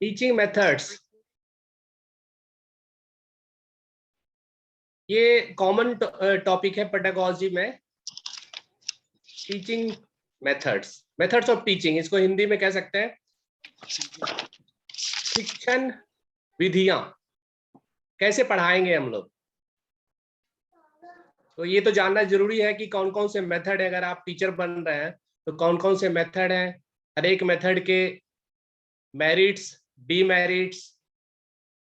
Teaching methods, ये common topic है pedagogy में। Teaching methods, methods of teaching, इसको हिंदी में कह सकते हैं शिक्षण विधियां। कैसे पढ़ाएंगे हम लोग, तो ये तो जानना जरूरी है कि कौन कौन से मेथड है। अगर आप टीचर बन रहे हैं तो कौन कौन से मेथड हैं, हर एक मेथड के मेरिट्स, डीमेरिट्स,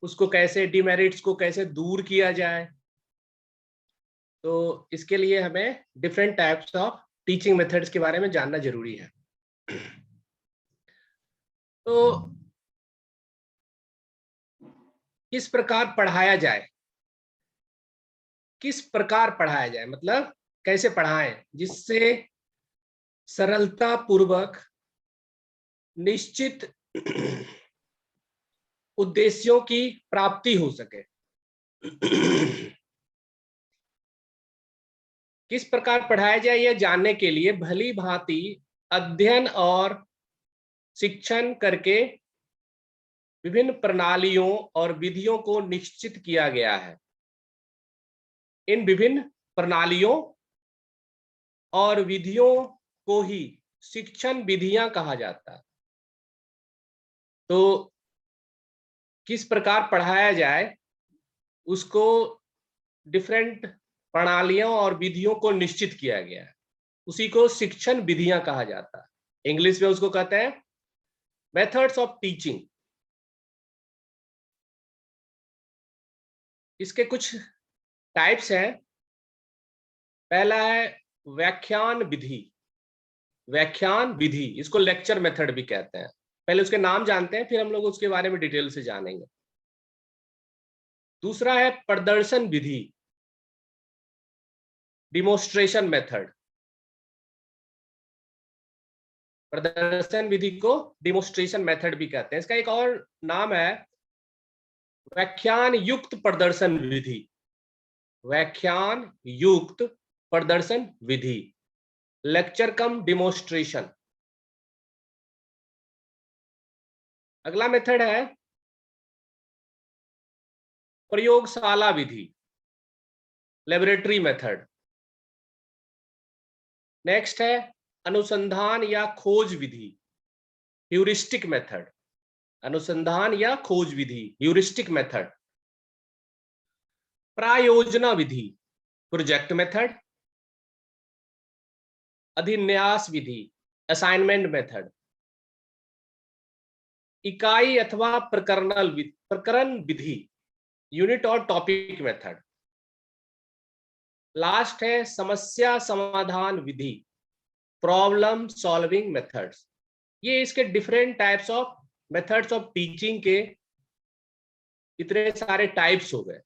उसको कैसे, डीमेरिट्स को कैसे दूर किया जाए। तो इसके लिए हमें different types of teaching methods के बारे में जानना जरूरी है। तो किस प्रकार पढ़ाया जाए, किस प्रकार पढ़ाया जाए मतलब कैसे पढ़ाएं जिससे सरलता पूर्वक निश्चित उद्देश्यों की प्राप्ति हो सके। किस प्रकार पढ़ाया जाए यह जानने के लिए भली भांति अध्ययन और शिक्षण करके विभिन्न प्रणालियों और विधियों को निश्चित किया गया है। इन विभिन्न प्रणालियों और विधियों को ही शिक्षण विधियां कहा जाता है। तो किस प्रकार पढ़ाया जाए उसको डिफरेंट प्रणालियों और विधियों को निश्चित किया गया है, उसी को शिक्षण विधियां कहा जाता है। इंग्लिश में उसको कहते हैं मेथड्स ऑफ टीचिंग। इसके कुछ टाइप्स हैं। पहला है व्याख्यान विधि। व्याख्यान विधि, इसको लेक्चर मेथड भी कहते हैं। पहले उसके नाम जानते हैं, फिर हम लोग उसके बारे में डिटेल से जानेंगे। दूसरा है प्रदर्शन विधि, डिमोन्स्ट्रेशन मेथड। प्रदर्शन विधि को डिमोन्स्ट्रेशन मेथड भी कहते हैं। इसका एक और नाम है व्याख्यान युक्त प्रदर्शन विधि। व्याख्यान युक्त प्रदर्शन विधि, लेक्चर कम डिमोन्स्ट्रेशन। अगला मेथड है प्रयोगशाला विधि, लेबोरेटरी मेथड। नेक्स्ट है अनुसंधान या खोज विधि, ह्यूरिस्टिक मेथड। अनुसंधान या खोज विधि, ह्यूरिस्टिक मेथड। प्रायोजना विधि, प्रोजेक्ट मेथड। अभिन्यास विधि, असाइनमेंट मेथड। इकाई अथवा प्रकरण विधि, यूनिट और टॉपिक मेथड। लास्ट है समस्या समाधान विधि, प्रॉब्लम सॉल्विंग मेथड्स। ये इसके different types of methods of teaching के इतने सारे टाइप्स हो गए।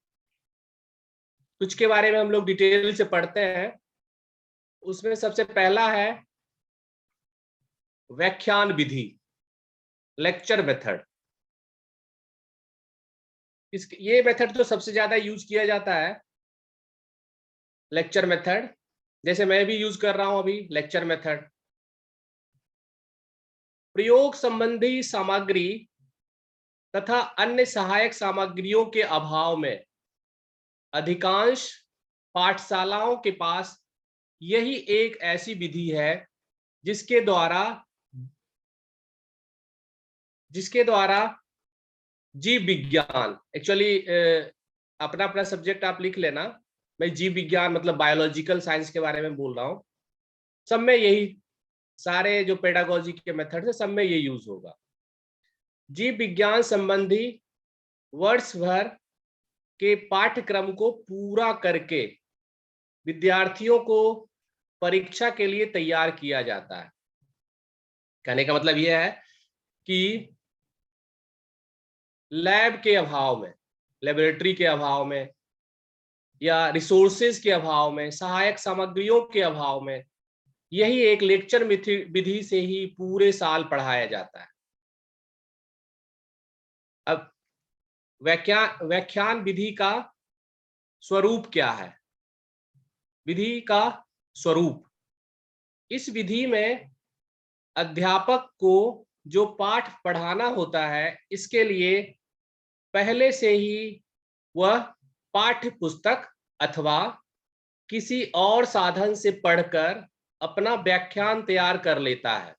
कुछ के बारे में हम लोग डिटेल से पढ़ते हैं। उसमें सबसे पहला है व्याख्यान विधि, लेक्चर मेथड। ये मेथड तो सबसे ज्यादा यूज किया जाता है, लेक्चर मेथड। जैसे मैं भी यूज कर रहा हूं अभी लेक्चर मेथड। प्रयोग संबंधी सामग्री तथा अन्य सहायक सामग्रियों के अभाव में अधिकांश पाठशालाओं के पास यही एक ऐसी विधि है जिसके द्वारा जीव विज्ञान, एक्चुअली अपना अपना सब्जेक्ट आप लिख लेना। मैं जीव विज्ञान मतलब बायोलॉजिकल साइंस के बारे में बोल रहा हूं। सब में यही, सारे जो पेडागोजी के मेथड है सब में ये यूज होगा। जीव विज्ञान संबंधी वर्ष भर के पाठ्यक्रम को पूरा करके विद्यार्थियों को परीक्षा के लिए तैयार किया जाता है। कहने का मतलब यह है कि लैब के अभाव में, लेबोरेटरी के अभाव में या रिसोर्सेज के अभाव में, सहायक सामग्रियों के अभाव में यही एक लेक्चर विधि से ही पूरे साल पढ़ाया जाता है। अब व्याख्यान विधि का स्वरूप क्या है? विधि का स्वरूप, इस विधि में अध्यापक को जो पाठ पढ़ाना होता है, इसके लिए पहले से ही वह पाठ्य पुस्तक अथवा किसी और साधन से पढ़कर अपना व्याख्यान तैयार कर लेता है।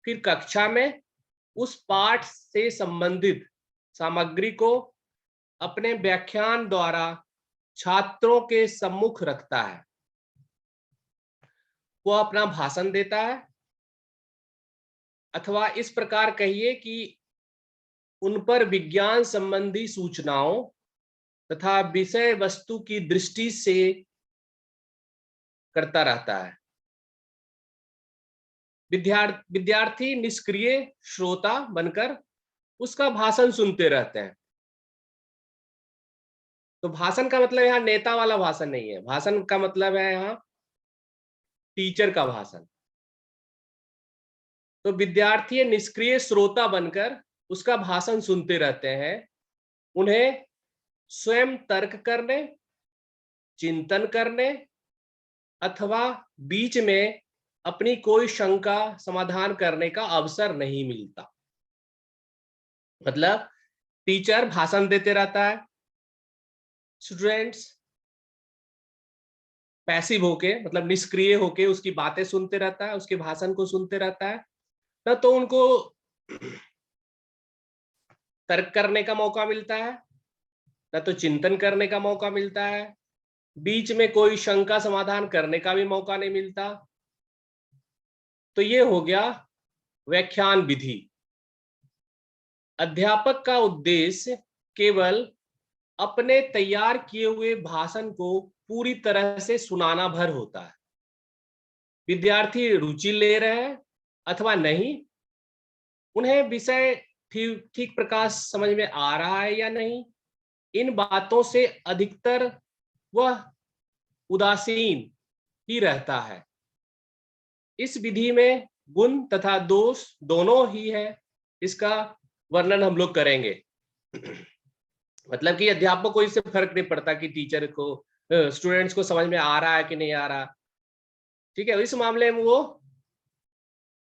फिर कक्षा में उस पाठ से संबंधित सामग्री को अपने व्याख्यान द्वारा छात्रों के सम्मुख रखता है। वो अपना भाषण देता है, अथवा इस प्रकार कहिए कि उन पर विज्ञान संबंधी सूचनाओं तथा विषय वस्तु की दृष्टि से करता रहता है। विद्यार्थी निष्क्रिय श्रोता बनकर उसका भाषण सुनते रहते हैं। तो भाषण का मतलब यहाँ नेता वाला भाषण नहीं है, भाषण का मतलब है यहाँ टीचर का भाषण। तो विद्यार्थी निष्क्रिय श्रोता बनकर उसका भाषण सुनते रहते हैं। उन्हें स्वयं तर्क करने, चिंतन करने अथवा बीच में अपनी कोई शंका समाधान करने का अवसर नहीं मिलता। मतलब टीचर भाषण देते रहता है, स्टूडेंट्स पैसिव होके, मतलब निष्क्रिय होके उसकी बातें सुनते रहता है, उसके भाषण को सुनते रहता है। न तो उनको तर्क करने का मौका मिलता है, न तो चिंतन करने का मौका मिलता है, बीच में कोई शंका समाधान करने का भी मौका नहीं मिलता। तो ये हो गया व्याख्यान विधि। अध्यापक का उद्देश्य केवल अपने तैयार किए हुए भाषण को पूरी तरह से सुनाना भर होता है। विद्यार्थी रुचि ले रहे हैं अथवा नहीं, उन्हें विषय ठीक प्रकार समझ में आ रहा है या नहीं, इन बातों से अधिकतर वह उदासीन ही रहता है। इस विधि में गुण तथा दोष दोनों ही है, इसका वर्णन हम लोग करेंगे। मतलब कि अध्यापक को इससे फर्क नहीं पड़ता कि टीचर को, स्टूडेंट्स को समझ में आ रहा है कि नहीं आ रहा, ठीक है। इस मामले में वो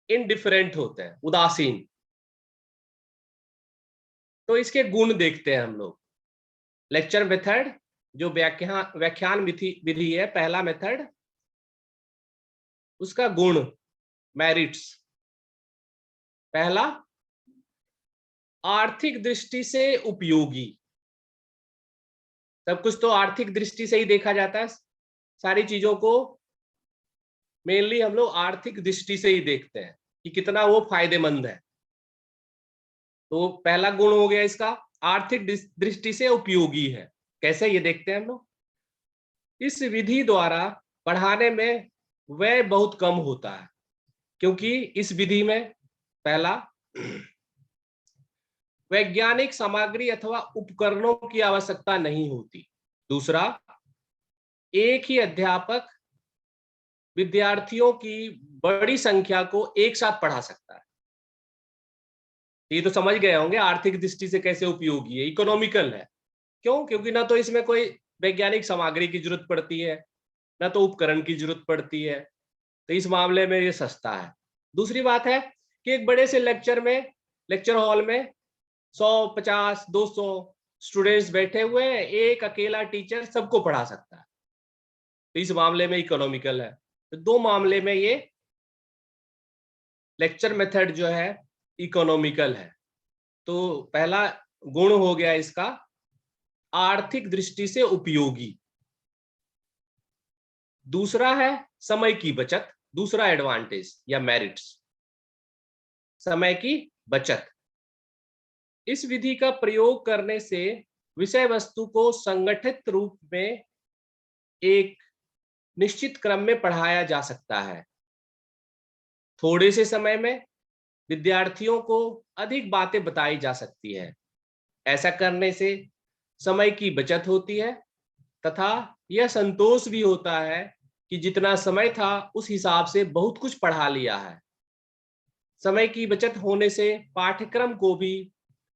इनडिफरेंट होते हैं, उदासीन। तो इसके गुण देखते हैं हम लोग। लेक्चर मेथड, जो व्याख्यान विधि है, पहला मेथड, उसका गुण, मेरिट्स। पहला, आर्थिक दृष्टि से उपयोगी। सब कुछ तो आर्थिक दृष्टि से ही देखा जाता है, सारी चीजों को मेनली हम लोग आर्थिक दृष्टि से ही देखते हैं कि कितना वो फायदेमंद है। तो पहला गुण हो गया इसका, आर्थिक दृष्टि से उपयोगी है। कैसे, ये देखते हैं हम लोग। इस विधि द्वारा पढ़ाने में व्यय बहुत कम होता है, क्योंकि इस विधि में पहला, वैज्ञानिक सामग्री अथवा उपकरणों की आवश्यकता नहीं होती। दूसरा, एक ही अध्यापक विद्यार्थियों की बड़ी संख्या को एक साथ पढ़ा सकता है। ये तो समझ गए होंगे आर्थिक दृष्टि से कैसे उपयोगी है, इकोनॉमिकल है। क्यों? क्योंकि ना तो इसमें कोई वैज्ञानिक सामग्री की जरूरत पड़ती है, ना तो उपकरण की जरूरत पड़ती है, तो इस मामले में ये सस्ता है। दूसरी बात है कि एक बड़े से लेक्चर हॉल में 100, 50, 200 स्टूडेंट्स बैठे हुए हैं, एक अकेला टीचर सबको पढ़ा सकता है, तो इस मामले में इकोनॉमिकल है। तो दो मामले में ये लेक्चर मेथड जो है इकोनॉमिकल है। तो पहला गुण हो गया इसका, आर्थिक दृष्टि से उपयोगी। दूसरा है समय की बचत, दूसरा एडवांटेज या मेरिट्स, समय की बचत। इस विधि का प्रयोग करने से विषय वस्तु को संगठित रूप में एक निश्चित क्रम में पढ़ाया जा सकता है। थोड़े से समय में विद्यार्थियों को अधिक बातें बताई जा सकती है। ऐसा करने से समय की बचत होती है तथा यह संतोष भी होता है कि जितना समय था उस हिसाब से बहुत कुछ पढ़ा लिया है। समय की बचत होने से पाठ्यक्रम को भी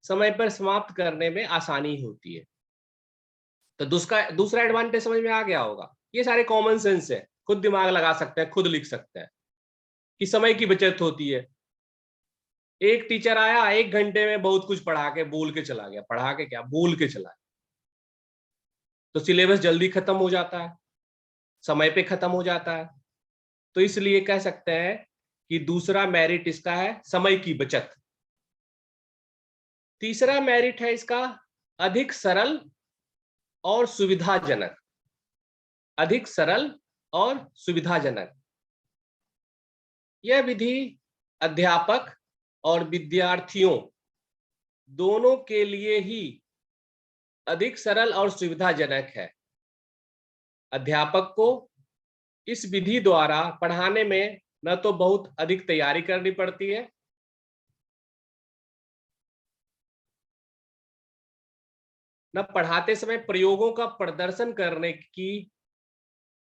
समय पर समाप्त करने में आसानी होती है। तो दूसरा एडवांटेज समझ में आ गया होगा। ये सारे कॉमन सेंस है, खुद दिमाग लगा सकते हैं, खुद लिख सकते हैं कि समय की बचत होती है। एक टीचर आया, 1 घंटे में बहुत कुछ पढ़ा के बोल के चला गया, पढ़ा के क्या, बोल के चला गया, तो सिलेबस जल्दी खत्म हो जाता है, समय पे खत्म हो जाता है। तो इसलिए कह सकते हैं कि दूसरा मेरिट इसका है समय की बचत। तीसरा मेरिट है इसका अधिक सरल और सुविधाजनक। अधिक सरल और सुविधाजनक। यह विधि अध्यापक और विद्यार्थियों दोनों के लिए ही अधिक सरल और सुविधाजनक है। अध्यापक को इस विधि द्वारा पढ़ाने में न तो बहुत अधिक तैयारी करनी पड़ती है, न पढ़ाते समय प्रयोगों का प्रदर्शन करने की,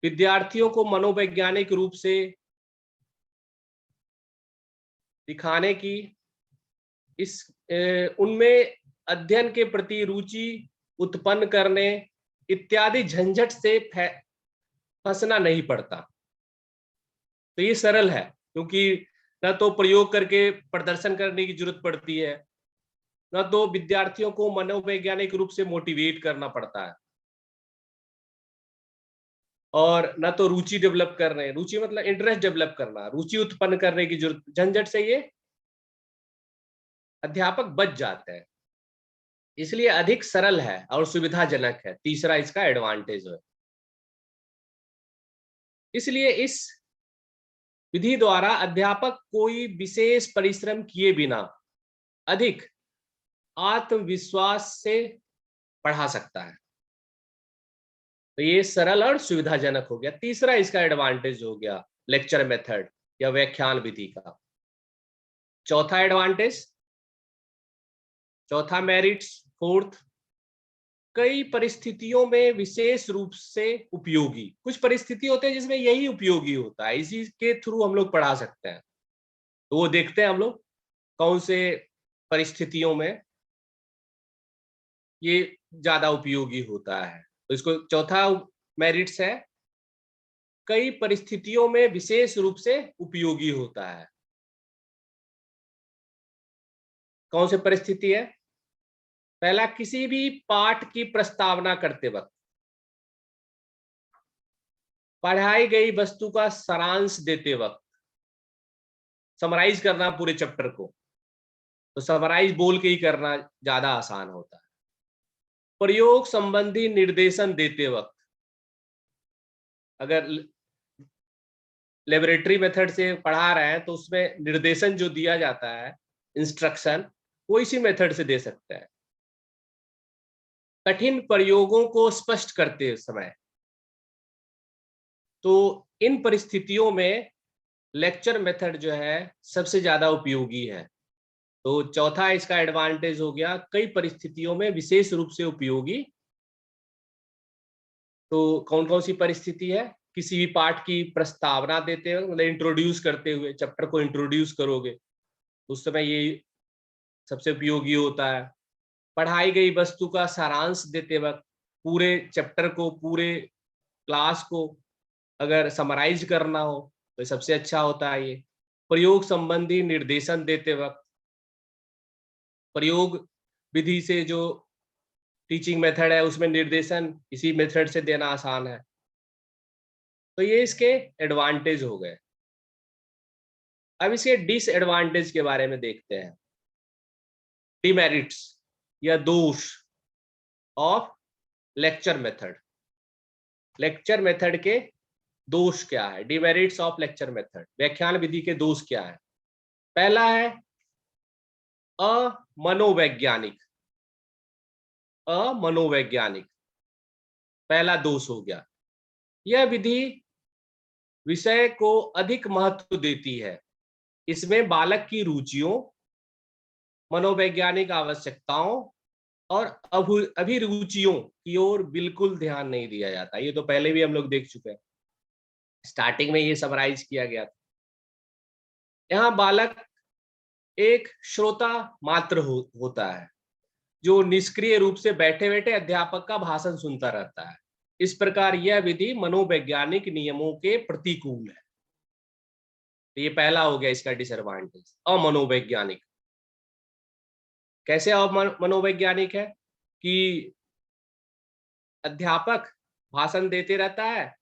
विद्यार्थियों को मनोवैज्ञानिक रूप से दिखाने की, इस उनमें अध्ययन के प्रति रुचि उत्पन्न करने इत्यादि झंझट से फंसना नहीं पड़ता। तो ये सरल है, क्योंकि न तो प्रयोग करके प्रदर्शन करने की जरूरत पड़ती है, न तो विद्यार्थियों को मनोवैज्ञानिक रूप से मोटिवेट करना पड़ता है, और न तो रुचि डेवलप करने, रुचि मतलब इंटरेस्ट डेवलप करना, रुचि उत्पन्न करने की जरूरत, झंझट से ये अध्यापक बच जाते हैं। इसलिए अधिक सरल है और सुविधाजनक है, तीसरा इसका एडवांटेज है। इसलिए इस विधि द्वारा अध्यापक कोई विशेष परिश्रम किए बिना अधिक आत्मविश्वास से पढ़ा सकता है। तो ये सरल और सुविधाजनक हो गया, तीसरा इसका एडवांटेज हो गया लेक्चर मेथड या व्याख्यान विधि का। चौथा एडवांटेज, चौथा मेरिट्स, फोर्थ, कई परिस्थितियों में विशेष रूप से उपयोगी। कुछ परिस्थिति होते हैं जिसमें यही उपयोगी होता है, इसी के थ्रू हम लोग पढ़ा सकते हैं। तो वो देखते हैं हम लोग कौन से परिस्थितियों में ये ज्यादा उपयोगी होता है। तो इसको चौथा मेरिट्स है, कई परिस्थितियों में विशेष रूप से उपयोगी होता है। कौन सी परिस्थिति है? पहला, किसी भी पाठ की प्रस्तावना करते वक्त, पढ़ाई गई वस्तु का सारांश देते वक्त, समराइज करना पूरे चैप्टर को, तो समराइज बोल के ही करना ज्यादा आसान होता है। प्रयोग संबंधी निर्देशन देते वक्त, अगर लेबोरेटरी मेथड से पढ़ा रहे हैं तो उसमें निर्देशन जो दिया जाता है, इंस्ट्रक्शन, वो इसी मेथड से दे सकते हैं। कठिन प्रयोगों को स्पष्ट करते समय, तो इन परिस्थितियों में लेक्चर मेथड जो है सबसे ज्यादा उपयोगी है। तो चौथा इसका एडवांटेज हो गया, कई परिस्थितियों में विशेष रूप से उपयोगी। तो कौन कौन सी परिस्थिति है? किसी भी पाठ की प्रस्तावना देते हुए, मतलब इंट्रोड्यूस करते हुए, चैप्टर को इंट्रोड्यूस करोगे उस समय ये सबसे उपयोगी होता है। पढ़ाई गई वस्तु का सारांश देते वक्त, पूरे चैप्टर को, पूरे क्लास को अगर समराइज करना हो तो सबसे अच्छा होता है ये। प्रयोग संबंधी निर्देशन देते वक्त, प्रयोग विधि से जो टीचिंग मेथड है उसमें निर्देशन इसी मेथड से देना आसान है। तो ये इसके एडवांटेज हो गए। अब इसके डिसएडवांटेज के बारे में देखते हैं, डिमेरिट्स या दोष of lecture method. Lecture method के दोष क्या है? डिमेरिट्स ऑफ लेक्चर मेथड, व्याख्यान विधि के दोष क्या है? पहला है अमनोवैज्ञानिक। अमनोवैज्ञानिक पहला दोष हो गया। यह विधि विषय को अधिक महत्व देती है, इसमें बालक की रुचियों, मनोवैज्ञानिक आवश्यकताओं और अभिरुचियों की ओर बिल्कुल ध्यान नहीं दिया जाता। ये तो पहले भी हम लोग देख चुके हैं, स्टार्टिंग में ये समराइज किया गया था। यहाँ बालक एक श्रोता मात्र होता है, जो निष्क्रिय रूप से बैठे बैठे अध्यापक का भाषण सुनता रहता है। इस प्रकार यह विधि मनोवैज्ञानिक नियमों के प्रतिकूल है। तो ये पहला हो गया इसका डिसएडवांटेज, अमनोवैज्ञानिक। कैसे मनोवैज्ञानिक है कि अध्यापक भाषण देते रहता है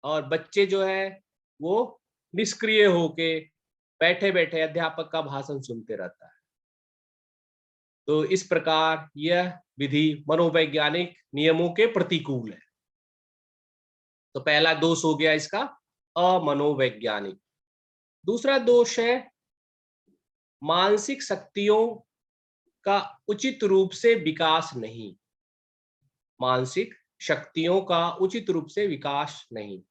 और बच्चे जो है वो निष्क्रिय होके बैठे बैठे अध्यापक का भाषण सुनते रहता है। तो इस प्रकार यह विधि मनोवैज्ञानिक नियमों के प्रतिकूल है। तो पहला दोष हो गया इसका अमनोवैज्ञानिक। दूसरा दोष है मानसिक शक्तियों का उचित रूप से विकास नहीं। मानसिक शक्तियों का उचित रूप से विकास नहीं।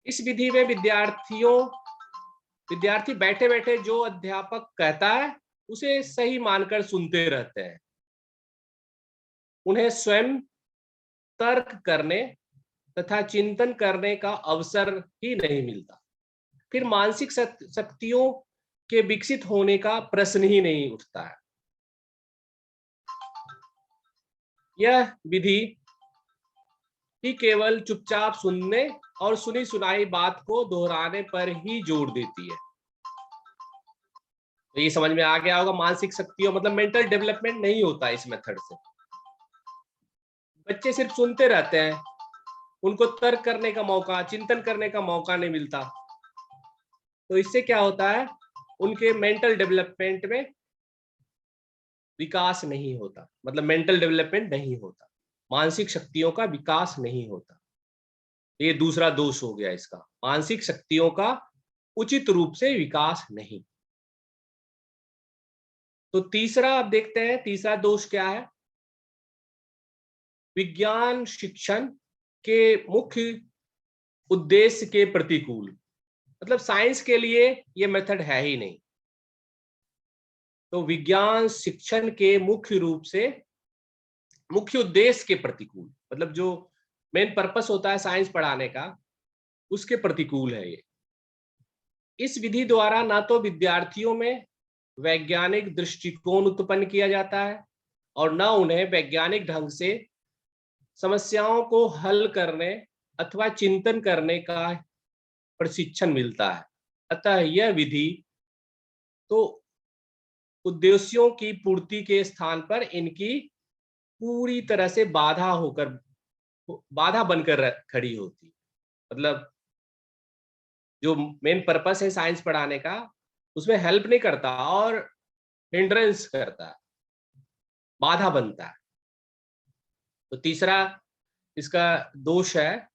इस विधि में विद्यार्थी बैठे बैठे जो अध्यापक कहता है उसे सही मानकर सुनते रहते हैं। उन्हें स्वयं तर्क करने तथा चिंतन करने का अवसर ही नहीं मिलता। फिर मानसिक शक्तियों के विकसित होने का प्रश्न ही नहीं उठता है। यह विधि ही केवल चुपचाप सुनने और सुनी सुनाई बात को दोहराने पर ही जोर देती है। तो ये समझ में आ गया होगा, मानसिक शक्तियों मतलब मेंटल डेवलपमेंट नहीं होता इस मेथड से। बच्चे सिर्फ सुनते रहते हैं, उनको तर्क करने का मौका, चिंतन करने का मौका नहीं मिलता। तो इससे क्या होता है, उनके मेंटल डेवलपमेंट में विकास नहीं होता, मतलब मेंटल डेवलपमेंट नहीं होता, मानसिक शक्तियों का विकास नहीं होता। ये दूसरा दोष हो गया इसका, मानसिक शक्तियों का उचित रूप से विकास नहीं। तो तीसरा अब देखते हैं, तीसरा दोष क्या है। विज्ञान शिक्षण के मुख्य उद्देश्य के प्रतिकूल, मतलब साइंस के लिए ये मेथड है ही नहीं। तो विज्ञान शिक्षण के मुख्य उद्देश्य के प्रतिकूल, मतलब जो मेन पर्पस होता है साइंस पढ़ाने का, उसके प्रतिकूल है ये। इस विधि द्वारा ना तो विद्यार्थियों में वैज्ञानिक दृष्टिकोण उत्पन्न किया जाता है और न उन्हें वैज्ञानिक ढंग से समस्याओं को हल करने अथवा चिंतन करने का प्रशिक्षण मिलता है। अतः यह विधि तो उद्देश्यों की पूर्ति के स्थान पर इनकी पूरी तरह से बाधा बनकर खड़ी होती। मतलब जो मेन पर्पस है साइंस पढ़ाने का, उसमें हेल्प नहीं करता और हिंड्रेंस करता है, बाधा बनता है। तो तीसरा इसका दोष है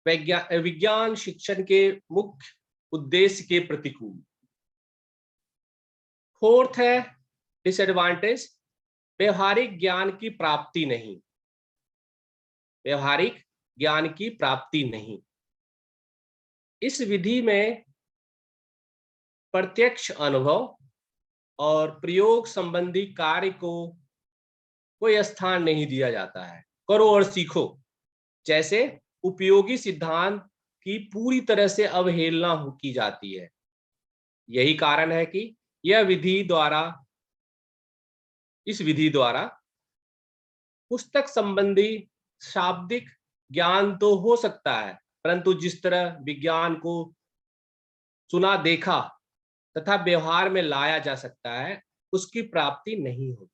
विज्ञान शिक्षण के मुख्य उद्देश्य के प्रतिकूल। फोर्थ है डिसएडवांटेज, व्यवहारिक ज्ञान की प्राप्ति नहीं। व्यवहारिक ज्ञान की प्राप्ति नहीं। इस विधि में प्रत्यक्ष अनुभव और प्रयोग संबंधी कार्य को कोई स्थान नहीं दिया जाता है। करो और सीखो जैसे उपयोगी सिद्धांत की पूरी तरह से अवहेलना की जाती है। यही कारण है कि इस विधि द्वारा पुस्तक संबंधी शाब्दिक ज्ञान तो हो सकता है, परंतु जिस तरह विज्ञान को सुना देखा तथा व्यवहार में लाया जा सकता है, उसकी प्राप्ति नहीं होती।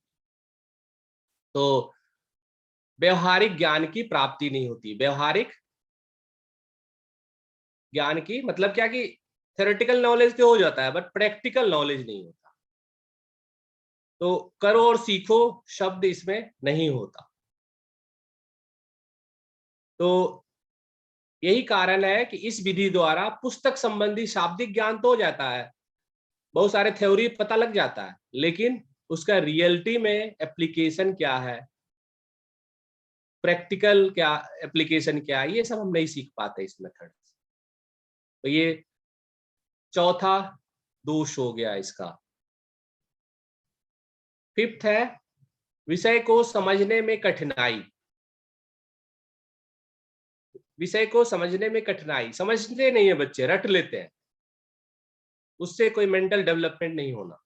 तो व्यवहारिक ज्ञान की प्राप्ति नहीं होती। व्यवहारिक ज्ञान की मतलब क्या कि थ्योरेटिकल नॉलेज तो हो जाता है, बट प्रैक्टिकल नॉलेज नहीं होता। तो करो और सीखो शब्द इसमें नहीं होता। तो यही कारण है कि इस विधि द्वारा पुस्तक संबंधी शाब्दिक ज्ञान तो हो जाता है, बहुत सारे थ्योरी पता लग जाता है, लेकिन उसका रियलिटी में एप्लीकेशन क्या है, प्रैक्टिकल क्या एप्लीकेशन क्या है, ये सब हम नहीं सीख पाते इस मेथड से। तो ये चौथा दोष हो गया इसका। फिफ्थ है विषय को समझने में कठिनाई। विषय को समझने में कठिनाई, समझते नहीं है बच्चे, रट लेते हैं, उससे कोई मेंटल डेवलपमेंट नहीं होना।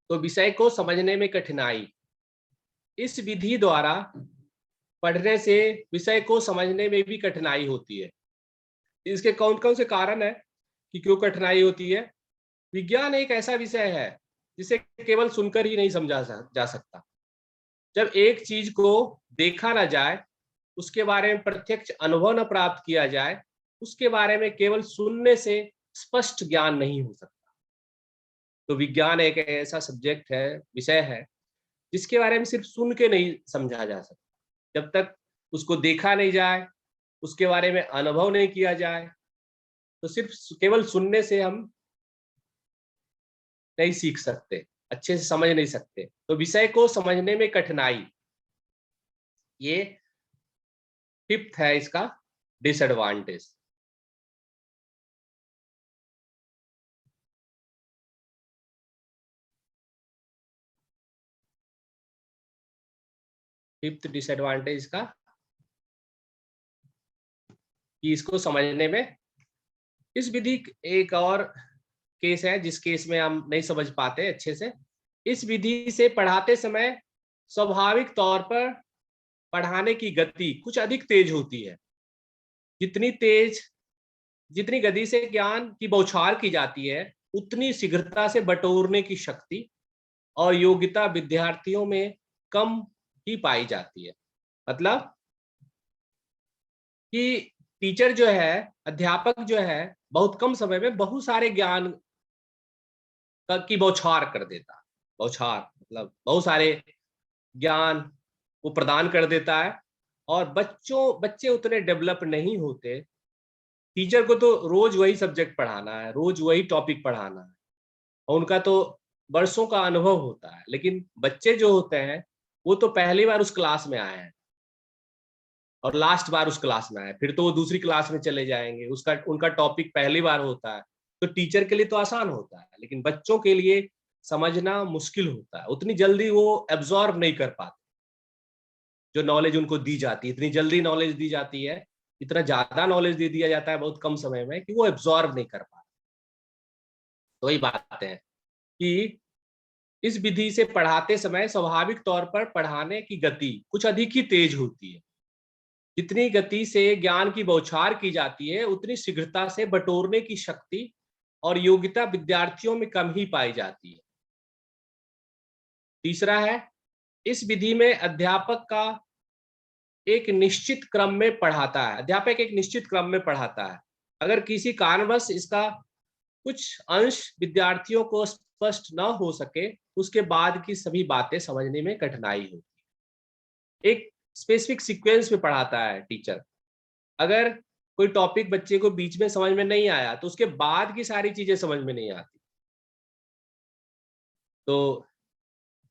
तो विषय को समझने में कठिनाई, इस विधि द्वारा पढ़ने से विषय को समझने में भी कठिनाई होती है। इसके कौन कौन से कारण है कि क्यों कठिनाई होती है? विज्ञान एक ऐसा विषय है जिसे केवल सुनकर ही नहीं समझा जा सकता। जब एक चीज को देखा ना जाए, उसके बारे में प्रत्यक्ष अनुभव न प्राप्त किया जाए, उसके बारे में केवल सुनने से स्पष्ट ज्ञान नहीं हो सकता। तो विज्ञान एक ऐसा सब्जेक्ट है, विषय है, जिसके बारे में सिर्फ सुन के नहीं समझा जा सकता। जब तक उसको देखा नहीं जाए, उसके बारे में अनुभव नहीं किया जाए, तो सिर्फ केवल सुनने से हम नहीं सीख सकते, अच्छे से समझ नहीं सकते। तो विषय को समझने में कठिनाई, ये फिफ्थ है इसका डिसएडवांटेज। फिफ्थ डिसएडवांटेज का कि इसको समझने में, इस विधि एक और केस है जिस केस में हम नहीं समझ पाते अच्छे से। इस विधि से पढ़ाते समय स्वाभाविक तौर पर पढ़ाने की गति कुछ अधिक तेज होती है। जितनी गति से ज्ञान की बौछार की जाती है, उतनी शीघ्रता से बटोरने की शक्ति और योग्यता विद्यार्थियों में कम ही पाई जाती है। मतलब कि टीचर जो है, अध्यापक जो है, बहुत कम समय में बहुत सारे ज्ञान की बौछार कर देता है। बौछार मतलब बहुत सारे ज्ञान वो प्रदान कर देता है, और बच्चे उतने डेवलप नहीं होते। टीचर को तो रोज वही सब्जेक्ट पढ़ाना है, रोज वही टॉपिक पढ़ाना है, और उनका तो वर्षों का अनुभव होता है। लेकिन बच्चे जो होते हैं, वो तो पहली बार उस क्लास में आए हैं और लास्ट बार उस क्लास में आए, फिर तो वो दूसरी क्लास में चले जाएंगे। उसका उनका टॉपिक पहली बार होता है। तो टीचर के लिए तो आसान होता है, लेकिन बच्चों के लिए समझना मुश्किल होता है। उतनी जल्दी वो एब्जॉर्ब नहीं कर पाते जो नॉलेज उनको दी जाती है। इतनी जल्दी नॉलेज दी जाती है, इतना ज्यादा नॉलेज दे दिया जाता है बहुत कम समय में, कि वो एब्जॉर्ब नहीं कर पाते। तो वही बात है कि इस विधि से पढ़ाते समय स्वाभाविक तौर पर पढ़ाने की गति कुछ अधिक ही तेज होती है। जितनी गति से ज्ञान की बौछार की जाती है, उतनी शीघ्रता से बटोरने की शक्ति और योग्यता विद्यार्थियों में कम ही पाई जाती है। तीसरा है, इस विधि में अध्यापक का एक निश्चित क्रम में पढ़ाता है। अध्यापक एक निश्चित क्रम में पढ़ाता है। अगर किसी कारणवश इसका कुछ अंश विद्यार्थियों को स्पष्ट न हो सके, उसके बाद की सभी बातें समझने में कठिनाई होती है। एक स्पेसिफिक सीक्वेंस में पढ़ाता है टीचर। अगर कोई टॉपिक बच्चे को बीच में समझ में नहीं आया, तो उसके बाद की सारी चीजें समझ में नहीं आती। तो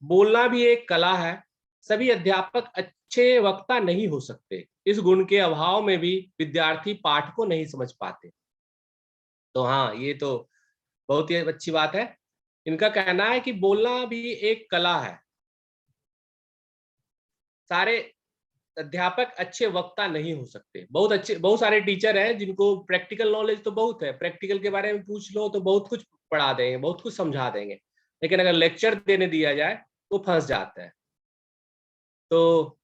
बोलना भी एक कला है। सभी अध्यापक अच्छे वक्ता नहीं हो सकते। इस गुण के अभाव में भी विद्यार्थी पाठ को नहीं समझ पाते। तो हाँ, ये तो बहुत ही अच्छी बात है। इनका कहना है कि बोलना भी एक कला है। सारे अध्यापक अच्छे वक्ता नहीं हो सकते। बहुत सारे टीचर हैं जिनको प्रैक्टिकल नॉलेज तो बहुत है, प्रैक्टिकल के बारे में पूछ लो तो बहुत कुछ पढ़ा देंगे, बहुत कुछ समझा देंगे। लेकिन अगर लेक्चर देने दिया जाए तो फंस जाते हैं। तो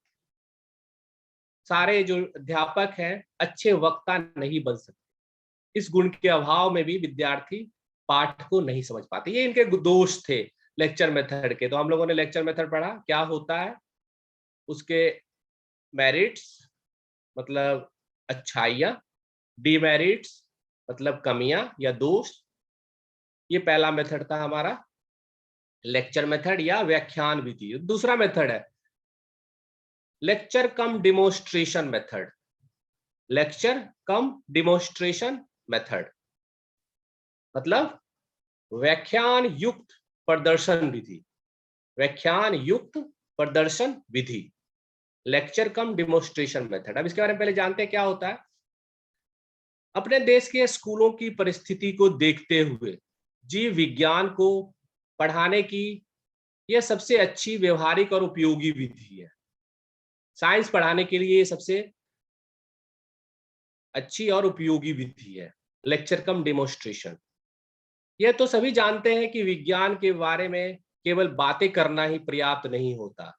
सारे जो अध्यापक हैं अच्छे वक्ता नहीं बन सकते। इस गुण के अभाव में भी विद्यार्थी पाठ को नहीं समझ पाते। ये इनके दोष थे लेक्चर मेथड के। तो हम लोगों ने लेक्चर मेथड पढ़ा, क्या होता है, उसके मेरिट्स मतलब अच्छाइयाँ, डीमेरिट्स मतलब कमियां या दोष। ये पहला मेथड था हमारा, लेक्चर मेथड या व्याख्यान विधि। दूसरा मेथड है लेक्चर कम डिमोन्स्ट्रेशन मेथड। लेक्चर कम डिमोन्स्ट्रेशन मेथड मतलब व्याख्यान युक्त प्रदर्शन विधि। व्याख्यान युक्त प्रदर्शन विधि, लेक्चर कम डिमोन्स्ट्रेशन मेथड। अब इसके बारे में पहले जानते हैं क्या होता है। अपने देश के स्कूलों की परिस्थिति को देखते हुए जीव विज्ञान को पढ़ाने की यह सबसे अच्छी व्यवहारिक और उपयोगी विधि है। साइंस पढ़ाने के लिए ये सबसे अच्छी और उपयोगी विधि है, लेक्चर कम डेमोन्स्ट्रेशन। यह तो सभी जानते हैं कि विज्ञान के बारे में केवल बातें करना ही पर्याप्त नहीं होता।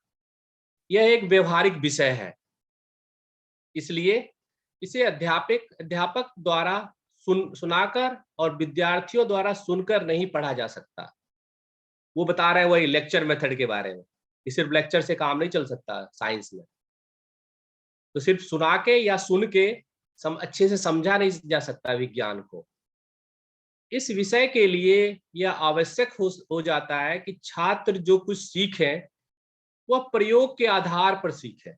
यह एक व्यवहारिक विषय है। इसलिए इसे अध्यापक द्वारा सुनाकर और विद्यार्थियों द्वारा सुनकर नहीं पढ़ा जा सकता। वो बता रहे हैं वही लेक्चर मेथड के बारे में कि सिर्फ लेक्चर से काम नहीं चल सकता साइंस में। तो सिर्फ सुना के या सुन के अच्छे से समझा नहीं जा सकता विज्ञान को। इस विषय के लिए यह आवश्यक हो जाता है कि छात्र जो कुछ सीखें वह प्रयोग के आधार पर सीखें,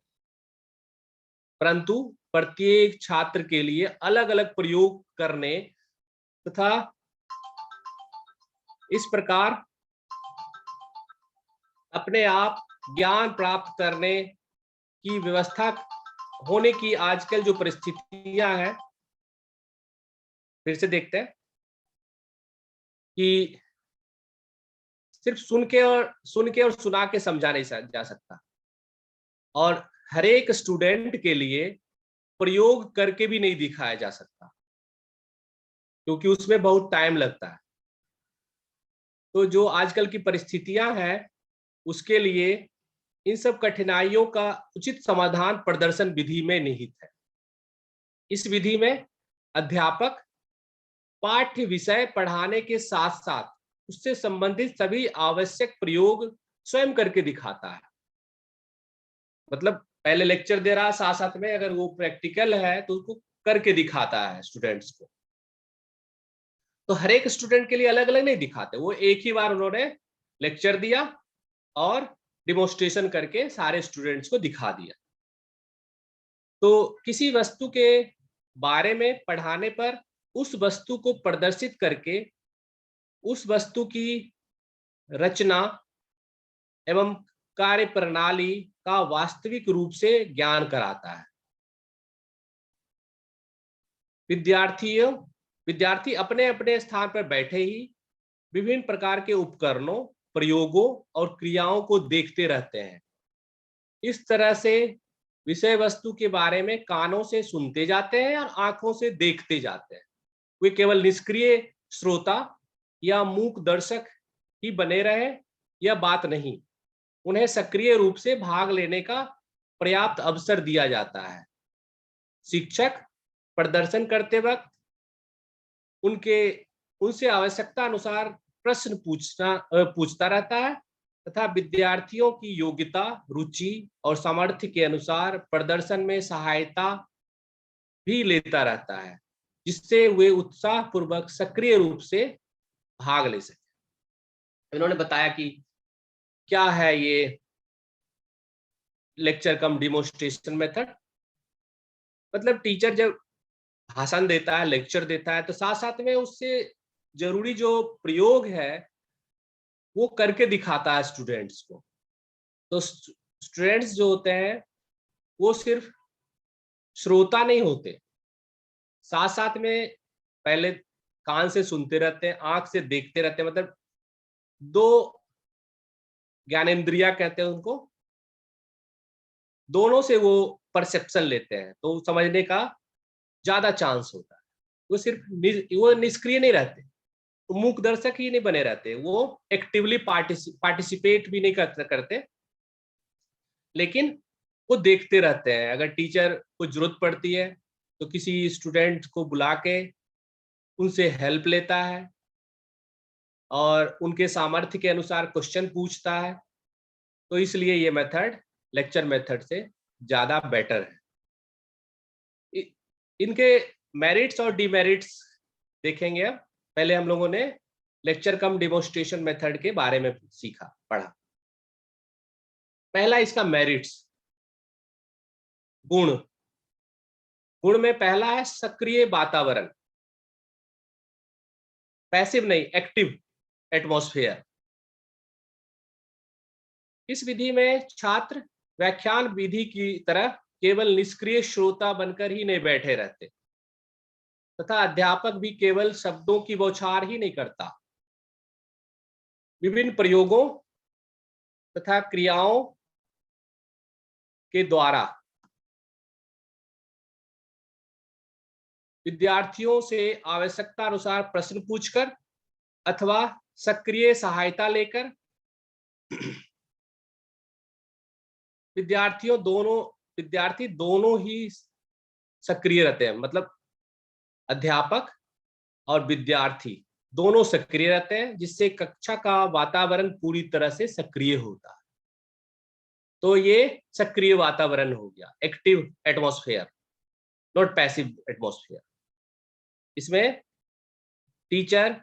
परंतु प्रत्येक छात्र के लिए अलग अलग प्रयोग करने तथा इस प्रकार अपने आप ज्ञान प्राप्त करने की व्यवस्था होने की आजकल जो परिस्थितियां हैं, फिर से देखते हैं कि सिर्फ सुन के और सुना के समझा नहीं जा सकता, और हर एक स्टूडेंट के लिए प्रयोग करके भी नहीं दिखाया जा सकता, क्योंकि उसमें बहुत टाइम लगता है। तो जो आजकल की परिस्थितियां हैं, उसके लिए इन सब कठिनाइयों का उचित समाधान प्रदर्शन विधि में निहित है। इस विधि में अध्यापक पाठ्य विषय पढ़ाने के साथ साथ उससे संबंधित सभी आवश्यक प्रयोग स्वयं करके दिखाता है। मतलब पहले लेक्चर दे रहा, साथ साथ में अगर वो प्रैक्टिकल है तो उसको करके दिखाता है स्टूडेंट्स को। तो हर एक स्टूडेंट के लिए अलग अलग नहीं दिखाते, वो एक ही बार उन्होंने लेक्चर दिया और डिमोन्स्ट्रेशन करके सारे स्टूडेंट्स को दिखा दिया। तो किसी वस्तु के बारे में पढ़ाने पर उस वस्तु को प्रदर्शित करके उस वस्तु की रचना एवं कार्य प्रणाली का वास्तविक रूप से ज्ञान कराता है। विद्यार्थी अपने अपने स्थान पर बैठे ही विभिन्न प्रकार के उपकरणों, प्रयोगों और क्रियाओं को देखते रहते हैं। इस तरह से विषय वस्तु के बारे में कानों से सुनते जाते हैं और आंखों से देखते जाते हैं। वे केवल निष्क्रिय श्रोता या मूक दर्शक ही बने रहे यह बात नहीं, उन्हें सक्रिय रूप से भाग लेने का पर्याप्त अवसर दिया जाता है। शिक्षक प्रदर्शन करते वक्त उनसे आवश्यकता अनुसार प्रश्न पूछता रहता है तथा विद्यार्थियों की योग्यता, रुचि और सामर्थ्य के अनुसार प्रदर्शन में सहायता भी लेता रहता है, जिससे वे उत्साहपूर्वक सक्रिय रूप से भाग ले सके। इन्होंने बताया कि क्या है ये लेक्चर कम डिमोन्स्ट्रेशन मेथड। मतलब टीचर जब भाषण देता है, लेक्चर देता है, तो साथ साथ में उससे जरूरी जो प्रयोग है वो करके दिखाता है स्टूडेंट्स को। तो स्टूडेंट्स जो होते हैं वो सिर्फ श्रोता नहीं होते, साथ साथ में पहले कान से सुनते रहते हैं, आंख से देखते रहते हैं। मतलब दो ज्ञानेंद्रिया कहते हैं उनको, दोनों से वो परसेप्शन लेते हैं, तो समझने का ज्यादा चांस होता है। वो निष्क्रिय नहीं रहते, तो मूक दर्शक ही नहीं बने रहते, वो एक्टिवली पार्टिसिपेट भी नहीं करते, लेकिन वो देखते रहते हैं। अगर टीचर को जरूरत पड़ती है तो किसी स्टूडेंट को बुला के उनसे हेल्प लेता है और उनके सामर्थ्य के अनुसार क्वेश्चन पूछता है। तो इसलिए ये मेथड लेक्चर मेथड से ज्यादा बेटर है। इनके मेरिट्स और डिमेरिट्स देखेंगे। अब पहले हम लोगों ने लेक्चर कम डिमोन्स्ट्रेशन मेथड के बारे में पढ़ा। पहला इसका मेरिट्स, गुण में पहला है सक्रिय वातावरण, पैसिव नहीं, एक्टिव एटमॉस्फेयर। इस विधि में छात्र व्याख्यान विधि की तरह केवल निष्क्रिय श्रोता बनकर ही नहीं बैठे रहते, तथा अध्यापक भी केवल शब्दों की बौछार ही नहीं करता, विभिन्न प्रयोगों तथा क्रियाओं के द्वारा विद्यार्थियों से आवश्यकता अनुसार प्रश्न पूछकर अथवा सक्रिय सहायता लेकर विद्यार्थी दोनों ही सक्रिय रहते हैं, मतलब अध्यापक और विद्यार्थी दोनों सक्रिय रहते हैं, जिससे कक्षा का वातावरण पूरी तरह से सक्रिय होता है। तो ये सक्रिय वातावरण हो गया, active atmosphere, not passive atmosphere. इसमें टीचर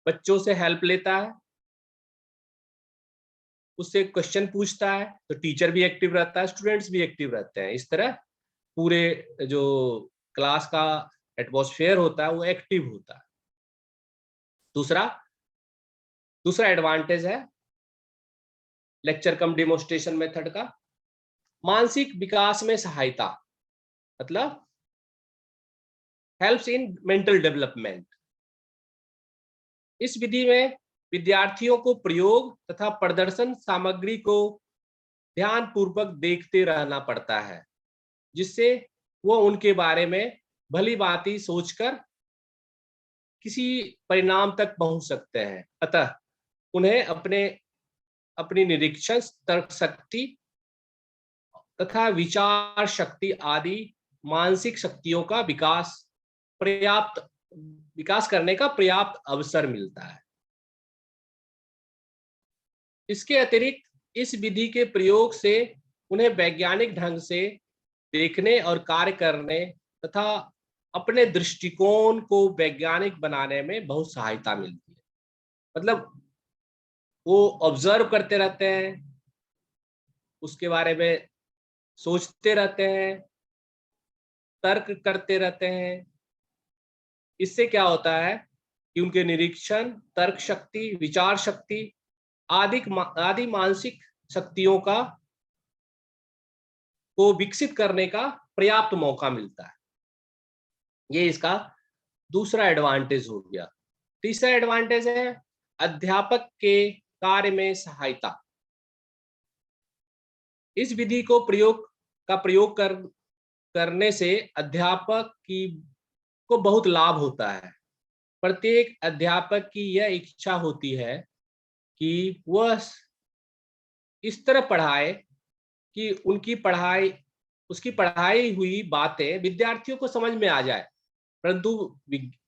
बच्चों से हेल्प लेता है, उससे क्वेश्चन पूछता है, तो टीचर भी एक्टिव रहता है, स्टूडेंट्स भी एक्टिव रहते हैं। इस तरह पूरे जो क्लास का एटमॉस्फेयर होता है वो एक्टिव होता है। दूसरा एडवांटेज है लेक्चर कम डेमोन्स्ट्रेशन मेथड का, मानसिक विकास में सहायता, मतलब हेल्प्स इन मेंटल डेवलपमेंट। इस विधि में विद्यार्थियों को प्रयोग तथा प्रदर्शन सामग्री को ध्यान पूर्वक देखते रहना पड़ता है, जिससे वो उनके बारे में भली भांति सोचकर किसी परिणाम तक पहुंच सकते हैं। अतः उन्हें अपनी निरीक्षण, तर्क शक्ति तथा विचार शक्ति आदि मानसिक शक्तियों का विकास करने का पर्याप्त अवसर मिलता है। इसके अतिरिक्त इस विधि के प्रयोग से उन्हें वैज्ञानिक ढंग से देखने और कार्य करने तथा अपने दृष्टिकोण को वैज्ञानिक बनाने में बहुत सहायता मिलती है। मतलब वो ऑब्जर्व करते रहते हैं, उसके बारे में सोचते रहते हैं, तर्क करते रहते हैं। इससे क्या होता है कि उनके निरीक्षण, तर्क शक्ति, विचार शक्ति आदि मानसिक शक्तियों को विकसित करने का पर्याप्त मौका मिलता है। ये इसका दूसरा एडवांटेज हो गया। तीसरा एडवांटेज है अध्यापक के कार्य में सहायता। इस विधि को प्रयोग करने से अध्यापक को बहुत लाभ होता है। प्रत्येक अध्यापक की यह इच्छा होती है कि वह इस तरह पढ़ाए कि उसकी पढ़ाई हुई बातें विद्यार्थियों को समझ में आ जाए।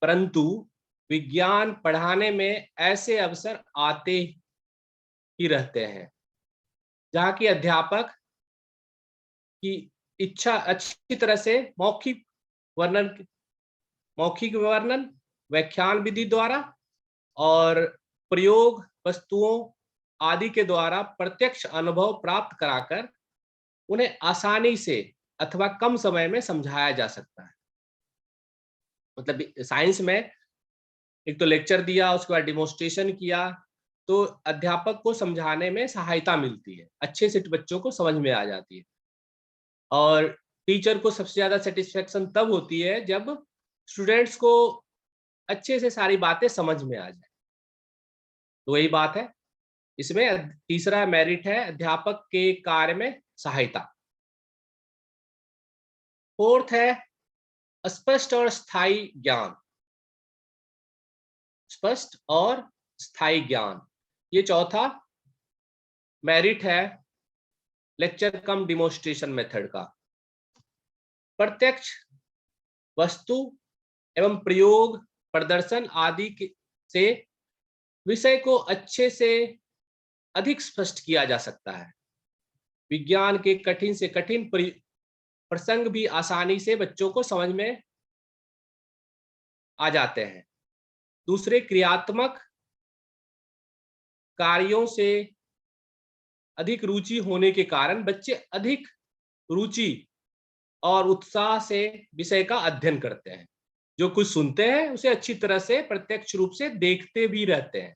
परंतु विज्ञान पढ़ाने में ऐसे अवसर आते ही रहते हैं जहाँ की अध्यापक की इच्छा अच्छी तरह से मौखिक वर्णन, व्याख्यान विधि द्वारा और प्रयोग वस्तुओं आदि के द्वारा प्रत्यक्ष अनुभव प्राप्त कराकर उन्हें आसानी से अथवा कम समय में समझाया जा सकता है। मतलब साइंस में एक तो लेक्चर दिया, उसके बाद डिमोन्स्ट्रेशन किया, तो अध्यापक को समझाने में सहायता मिलती है, अच्छे से बच्चों को समझ में आ जाती है। और टीचर को सबसे ज्यादा सेटिस्फेक्शन तब होती है जब स्टूडेंट्स को अच्छे से सारी बातें समझ में आ जाए। तो वही बात है, इसमें तीसरा मेरिट है अध्यापक के कार्य में सहायता। फोर्थ है स्पष्ट और स्थायी ज्ञान। स्पष्ट और स्थायी ज्ञान, ये चौथा मेरिट है लेक्चर कम डिमोन्स्ट्रेशन मेथड का। प्रत्यक्ष वस्तु एवं प्रयोग प्रदर्शन आदि से विषय को अच्छे से अधिक स्पष्ट किया जा सकता है। विज्ञान के कठिन से कठिन प्रसंग भी आसानी से बच्चों को समझ में आ जाते हैं। दूसरे क्रियात्मक कार्यों से अधिक रुचि होने के कारण बच्चे अधिक रुचि और उत्साह से विषय का अध्ययन करते हैं। जो कुछ सुनते हैं उसे अच्छी तरह से प्रत्यक्ष रूप से देखते भी रहते हैं।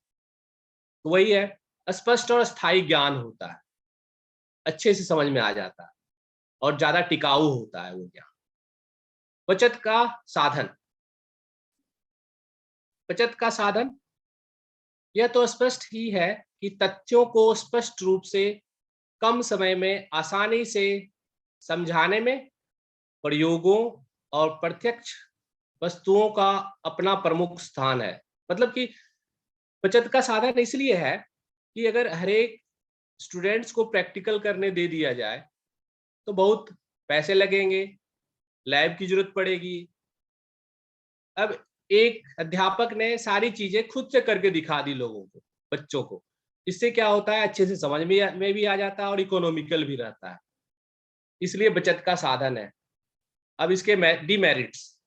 तो वही है, स्पष्ट और स्थायी ज्ञान होता है, अच्छे से समझ में आ जाता है और ज्यादा टिकाऊ होता है वो ज्ञान। बचत का साधन। बचत का साधन यह तो स्पष्ट ही है कि तथ्यों को स्पष्ट रूप से कम समय में आसानी से समझाने में प्रयोगों और प्रत्यक्ष वस्तुओं का अपना प्रमुख स्थान है। मतलब कि बचत का साधन इसलिए है कि अगर हर एक स्टूडेंट्स को प्रैक्टिकल करने दे दिया जाए तो बहुत पैसे लगेंगे, लैब की जरूरत पड़ेगी। अब एक अध्यापक ने सारी चीजें खुद से करके दिखा दी लोगों को, बच्चों को। इससे क्या होता है, अच्छे से समझ में भी आ जाता है और इकोनॉमिकल भी रहता है, इसलिए बचत का साधन है। अब इसके डिमेरिट्स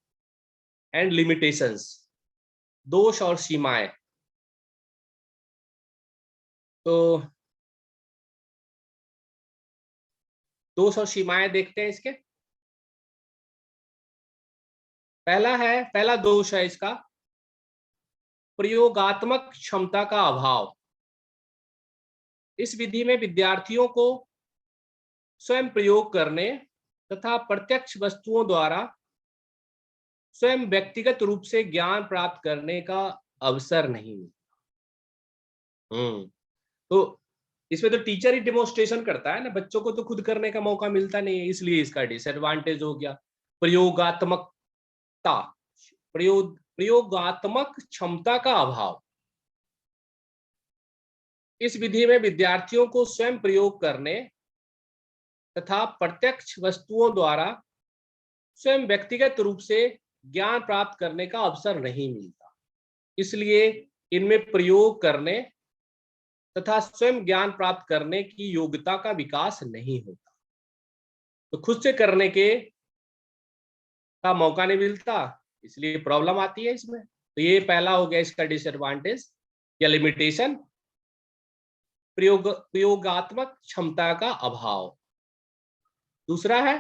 एंड लिमिटेशंस, दोष और सीमाएं। तो दोष और सीमाएं देखते हैं इसके। पहला दोष है इसका प्रयोगात्मक क्षमता का अभाव। इस विधि में विद्यार्थियों को स्वयं प्रयोग करने तथा प्रत्यक्ष वस्तुओं द्वारा स्वयं व्यक्तिगत रूप से ज्ञान प्राप्त करने का अवसर नहीं मिलता। तो इसमें तो टीचर ही डेमोन्स्ट्रेशन करता है ना, बच्चों को तो खुद करने का मौका मिलता नहीं है, इसलिए इसका डिसएडवांटेज हो गया। प्रयोगात्मकता, प्रयोगात्मक क्षमता का अभाव। इस विधि में विद्यार्थियों को स्वयं प्रयोग करने तथा प्रत्यक्ष वस्तुओं द्वारा स्वयं व्यक्तिगत रूप से ज्ञान प्राप्त करने का अवसर नहीं मिलता, इसलिए इनमें प्रयोग करने तथा स्वयं ज्ञान प्राप्त करने की योग्यता का विकास नहीं होता। तो खुद से करने का मौका नहीं मिलता, इसलिए प्रॉब्लम आती है इसमें। तो ये पहला हो गया इसका डिसएडवांटेज या लिमिटेशन, प्रयोगात्मक क्षमता का अभाव। दूसरा है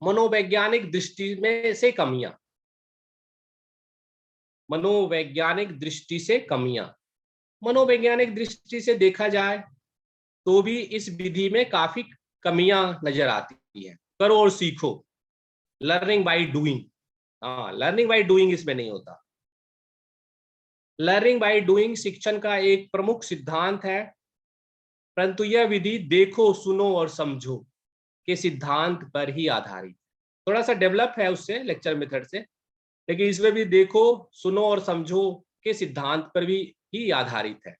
मनोवैज्ञानिक दृष्टि में से कमियां। मनोवैज्ञानिक दृष्टि से कमियां, मनोवैज्ञानिक दृष्टि से देखा जाए तो भी इस विधि में काफी कमियां नजर आती है। करो और सीखो, लर्निंग बाय डूइंग। हाँ, लर्निंग बाय डूइंग इसमें नहीं होता। लर्निंग बाय डूइंग शिक्षण का एक प्रमुख सिद्धांत है, परंतु यह विधि देखो, सुनो और समझो के सिद्धांत पर ही आधारित। थोड़ा सा डेवलप है उससे, लेक्चर मेथड से, लेकिन इसमें भी देखो, सुनो और समझो के सिद्धांत पर भी ही आधारित है।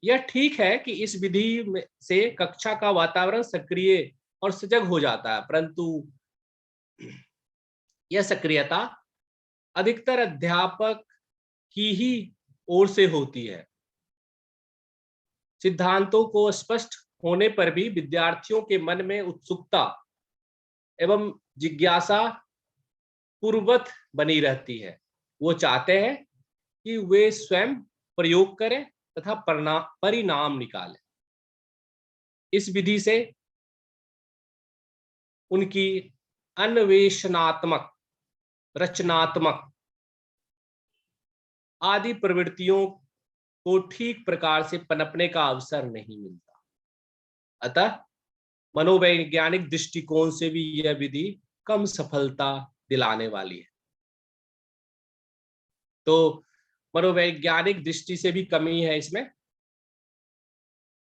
यह ठीक है कि इस विधि से कक्षा का वातावरण सक्रिय और सजग हो जाता है, परंतु यह सक्रियता अधिकतर अध्यापक की ही ओर से होती है। सिद्धांतों को स्पष्ट होने पर भी विद्यार्थियों के मन में उत्सुकता एवं जिज्ञासा पूर्ववत बनी रहती है। वो चाहते हैं कि वे स्वयं प्रयोग करें तथा परिणाम निकालें। इस विधि से उनकी अन्वेषणात्मक, रचनात्मक आदि प्रवृत्तियों को ठीक प्रकार से पनपने का अवसर नहीं मिलता। अतः मनोवैज्ञानिक दृष्टिकोण से भी यह विधि कम सफलता दिलाने वाली है। तो मनोवैज्ञानिक दृष्टि से भी कमी है इसमें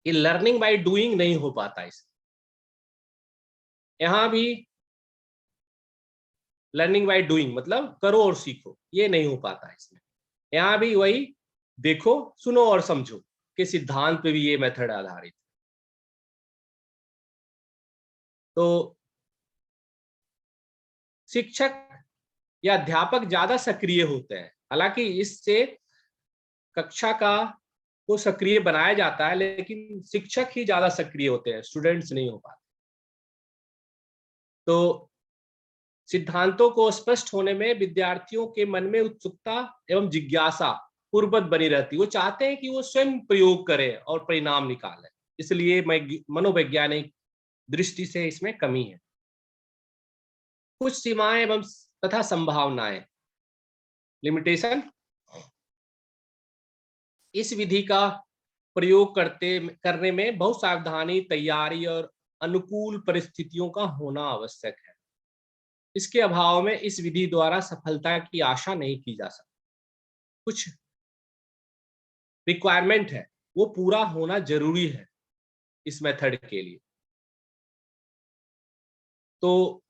कि लर्निंग बाय डूइंग नहीं हो पाता। इसमें यहां भी लर्निंग बाय डूइंग मतलब करो और सीखो, ये नहीं हो पाता इसमें। यहां भी वही देखो, सुनो और समझो के सिद्धांत पे भी ये मेथड आधारित। तो शिक्षक या अध्यापक ज्यादा सक्रिय होते हैं, हालांकि इससे कक्षा को सक्रिय बनाया जाता है, लेकिन शिक्षक ही ज्यादा सक्रिय होते हैं, स्टूडेंट्स नहीं हो पाते। तो सिद्धांतों को स्पष्ट होने में विद्यार्थियों के मन में उत्सुकता एवं जिज्ञासा पूर्ववत बनी रहती है। वो चाहते हैं कि वो स्वयं प्रयोग करें और परिणाम निकालें, इसलिए मनोवैज्ञानिक दृष्टि से इसमें कमी है। कुछ सीमाएं एवं तथा संभावनाएं, लिमिटेशन। इस विधि का प्रयोग करने में बहुत सावधानी, तैयारी और अनुकूल परिस्थितियों का होना आवश्यक है। इसके अभाव में इस विधि द्वारा सफलता की आशा नहीं की जा सकती। कुछ रिक्वायरमेंट है, वो पूरा होना जरूरी है इस मेथड के लिए। तो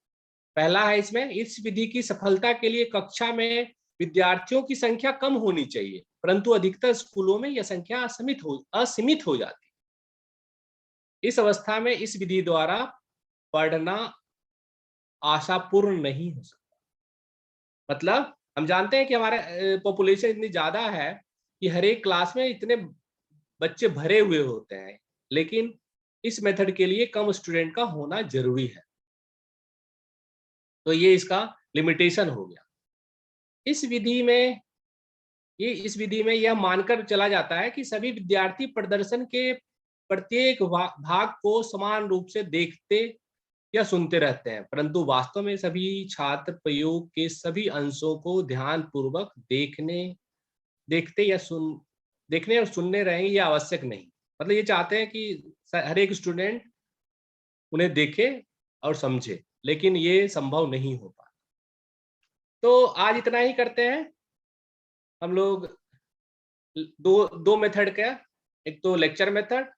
पहला है इसमें, इस विधि की सफलता के लिए कक्षा में विद्यार्थियों की संख्या कम होनी चाहिए, परंतु अधिकतर स्कूलों में यह संख्या असीमित हो जाती है। इस अवस्था में इस विधि द्वारा पढ़ना आशापूर्ण नहीं हो सकता। मतलब हम जानते हैं कि हमारे पॉपुलेशन इतनी ज्यादा है कि हर एक क्लास में इतने बच्चे भरे हुए होते हैं, लेकिन इस मेथड के लिए कम स्टूडेंट का होना जरूरी है। तो ये इसका लिमिटेशन हो गया। इस विधि में इस विधि में यह मानकर चला जाता है कि सभी विद्यार्थी प्रदर्शन के प्रत्येक भाग को समान रूप से देखते या सुनते रहते हैं, परंतु वास्तव में सभी छात्र प्रयोग के सभी अंशों को ध्यान पूर्वक देखते या देखने और सुनने रहेंगे, ये आवश्यक नहीं। मतलब ये चाहते हैं कि हर एक स्टूडेंट उन्हें देखे और समझे, लेकिन ये संभव नहीं हो पाता। तो आज इतना ही करते हैं हम लोग। दो दो मेथड का, एक तो लेक्चर मेथड